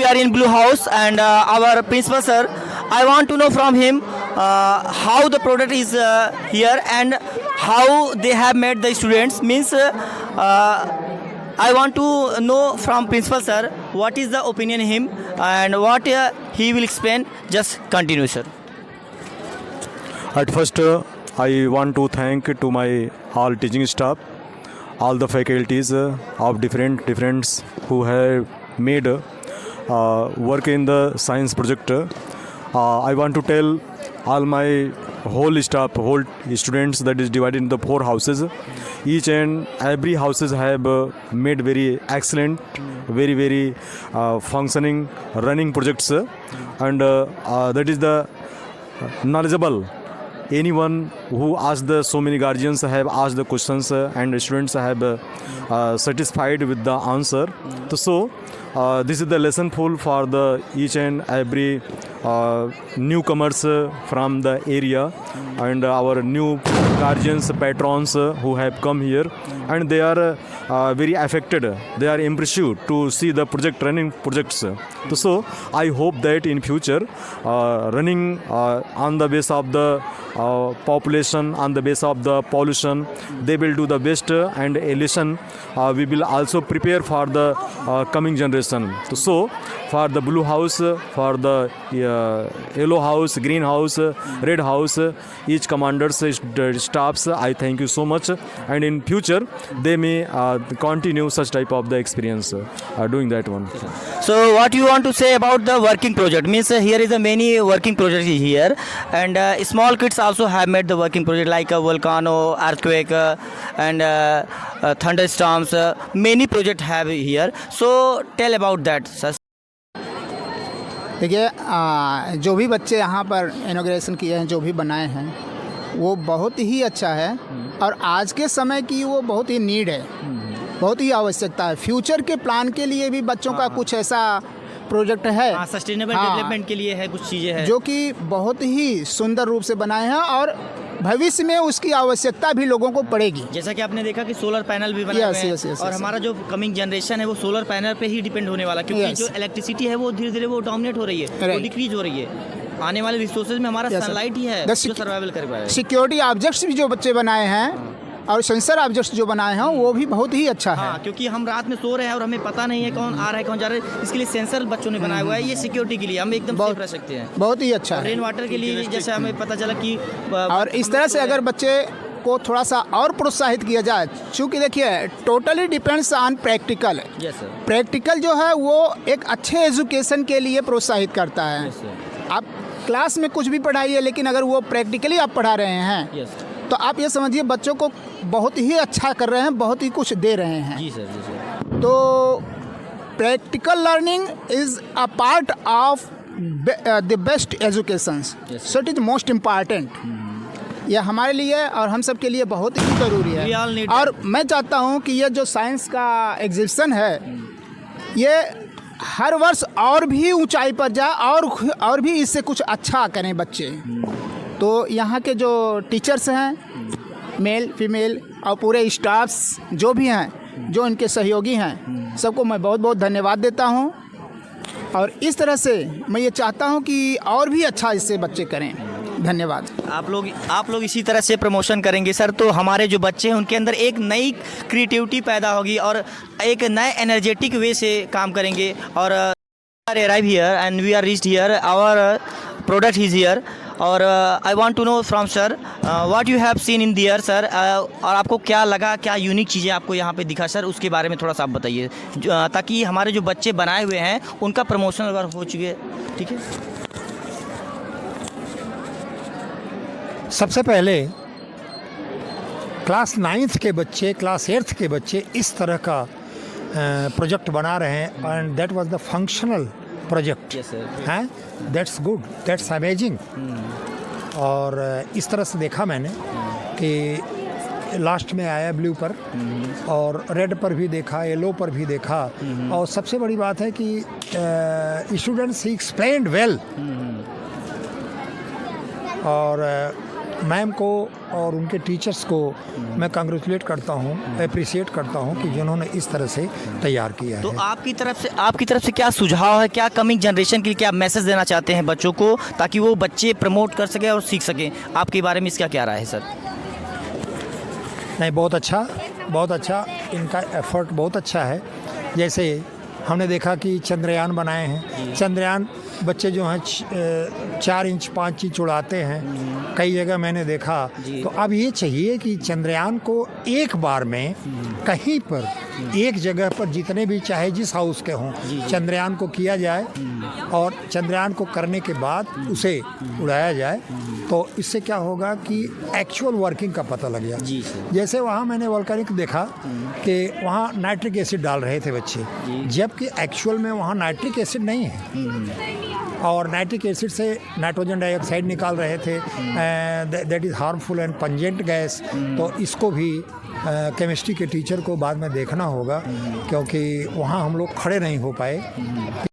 are in Blue House and our principal sir. I want to know from him how the product is here and how they have made the students. Means I want to know from principal sir what is the opinion him and what he will explain. Just continue, sir. At first, I want to thank to my all teaching staff, all the faculties of different who have made work in the science project. I want to tell all my whole staff, whole students that is divided into 4 houses. Each and every houses have made very excellent, very functioning, running projects, and that is the knowledgeable. Anyone who asked so many guardians have asked the questions and students have satisfied with the answer. So this is the lesson full for the each and every newcomers from the area and our new guardians, patrons who have come here, and they are very affected. They are impressed to see the project running projects. So I hope that in future running on the base of the population, on the base of the pollution, they will do the best, and a lesson we will also prepare for the coming generation. So for the blue house, for the yellow house, green house, red house, each commander's staffs, I thank you so much, and in future they may continue such type of the experience doing that one. So what you want to say about the working project? Means here is a many working projects here, and small kids also have made the working project like a volcano, earthquake, and thunderstorms. Many projects have here. So tell about that, sir. देखिए जो भी बच्चे यहाँ पर inauguration किए हैं, जो भी बनाए हैं, वो बहुत ही अच्छा है और आज के समय की वो बहुत ही नीड है, बहुत ही आवश्यकता है। फ्यूचर के प्लान के लिए भी बच्चों का कुछ ऐसा प्रोजेक्ट है, सस्टेनेबल डेवलपमेंट के लिए है, कुछ चीज़ें हैं जो कि बहुत ही सुंदर रूप से बनाए हैं और भविष्य में उसकी आवश्यकता भी लोगों को पड़ेगी। जैसा कि आपने देखा कि सोलर पैनल भी बनाए हुए हैं और हमारा जो कमिंग जनरेशन है वो सोलर पैनल पे ही डिपेंड होने वाला, क्योंकि जो इलेक्ट्रिसिटी है वो धीरे धीरे वो डोमिनेट हो रही है, वो डिक्रीज हो रही है। आने वाले रिसोर्सेज में हमारा सनलाइट ही है जो सर्वाइवल कर पाएगा। सिक्योरिटी ऑब्जेक्ट्स भी जो बच्चे बनाए हैं और सेंसर ऑब्जेक्ट्स जो बनाए हैं वो भी बहुत ही अच्छा है। क्योंकि हम रात में सो रहे हैं और हमें पता नहीं है कौन आ रहा है कौन जा रहा है, इसके लिए सेंसर बच्चों ने बनाया हुआ है। ये सिक्योरिटी के लिए हम एकदम सेफ रह सकते हैं, बहुत ही अच्छा है। रेन वाटर के लिए जैसे हमें पता चला कि और इस तरह से अगर बच्चे को थोड़ा सा और प्रोत्साहित किया जाए, चूँकि देखिए totally depends on practical. Practical जो है वो एक अच्छे एजुकेशन के लिए प्रोत्साहित करता है। आप क्लास में कुछ भी पढ़ाइए, लेकिन अगर वो प्रैक्टिकली आप पढ़ा रहे हैं तो आप ये समझिए बच्चों को बहुत ही अच्छा कर रहे हैं, बहुत ही कुछ दे रहे हैं। जी सर। तो practical learning is a part of the best education, so it is most important. यह हमारे लिए और हम सब के लिए बहुत ही ज़रूरी है। और मैं चाहता हूँ कि ये जो साइंस का एग्जीबिशन है ये हर वर्ष और भी ऊंचाई पर जाए और भी इससे कुछ अच्छा करें बच्चे। तो यहाँ के जो टीचर्स हैं, मेल फीमेल और पूरे स्टाफ्स जो भी हैं, जो इनके सहयोगी हैं, सबको मैं बहुत बहुत धन्यवाद देता हूँ। और इस तरह से मैं ये चाहता हूँ कि और भी अच्छा इससे बच्चे करें। धन्यवाद। आप लोग इसी तरह से प्रमोशन करेंगे सर, तो हमारे जो बच्चे हैं उनके अंदर एक नई क्रिएटिविटी पैदा होगी और एक नए एनर्जेटिक वे से काम करेंगे। और arrive here and we are reached here, our product is here. और I want to know from sir what you have seen in there sir, और आपको क्या लगा, क्या यूनिक चीज़ें आपको यहाँ पे दिखा सर, उसके बारे में थोड़ा सा आप बताइए, ताकि हमारे जो बच्चे बनाए हुए हैं उनका प्रमोशन अगर हो चुके। ठीक है। सबसे पहले क्लास 9th के बच्चे, क्लास 8th के बच्चे इस तरह का प्रोजेक्ट बना रहे हैं and that was the functional project हैं। That's good, that's amazing. और इस तरह से देखा मैंने कि लास्ट में आया ब्लू पर और रेड पर भी देखा, येलो पर भी देखा। और सबसे बड़ी बात है कि स्टूडेंट्स ही एक्सप्लेन्ड वेल। और मैम को और उनके टीचर्स को मैं कंग्रेचुलेट करता हूँ, अप्रिशिएट करता हूँ कि जिन्होंने इस तरह से तैयार किया तो है। आपकी तरफ से क्या सुझाव है, क्या कमिंग जनरेशन के लिए क्या मैसेज देना चाहते हैं बच्चों को, ताकि वो बच्चे प्रमोट कर सकें और सीख सकें? आपके बारे में इसका क्या राय है सर? नहीं, बहुत अच्छा, इनका एफर्ट बहुत अच्छा है। जैसे हमने देखा कि चंद्रयान बनाए हैं, चंद्रयान बच्चे जो हैं 4 इंच 5 इंच उड़ाते हैं, कई जगह मैंने देखा। तो अब ये चाहिए कि चंद्रयान को एक बार में कहीं पर एक जगह पर जितने भी चाहे जिस हाउस के हों चंद्रयान को किया जाए और चंद्रयान को करने के बाद उसे उड़ाया जाए। तो इससे क्या होगा कि एक्चुअल वर्किंग का पता लग जाए। जैसे वहाँ मैंने वोल्केनिक देखा कि वहाँ नाइट्रिक एसिड डाल रहे थे बच्चे, जबकि एक्चुअल में वहाँ नाइट्रिक एसिड नहीं है और नाइट्रिक एसिड से नाइट्रोजन डाइऑक्साइड निकाल रहे थे, that is harmful and pungent gas. तो इसको भी केमिस्ट्री के टीचर को बाद में देखना होगा, क्योंकि वहाँ हम लोग खड़े नहीं हो पाए।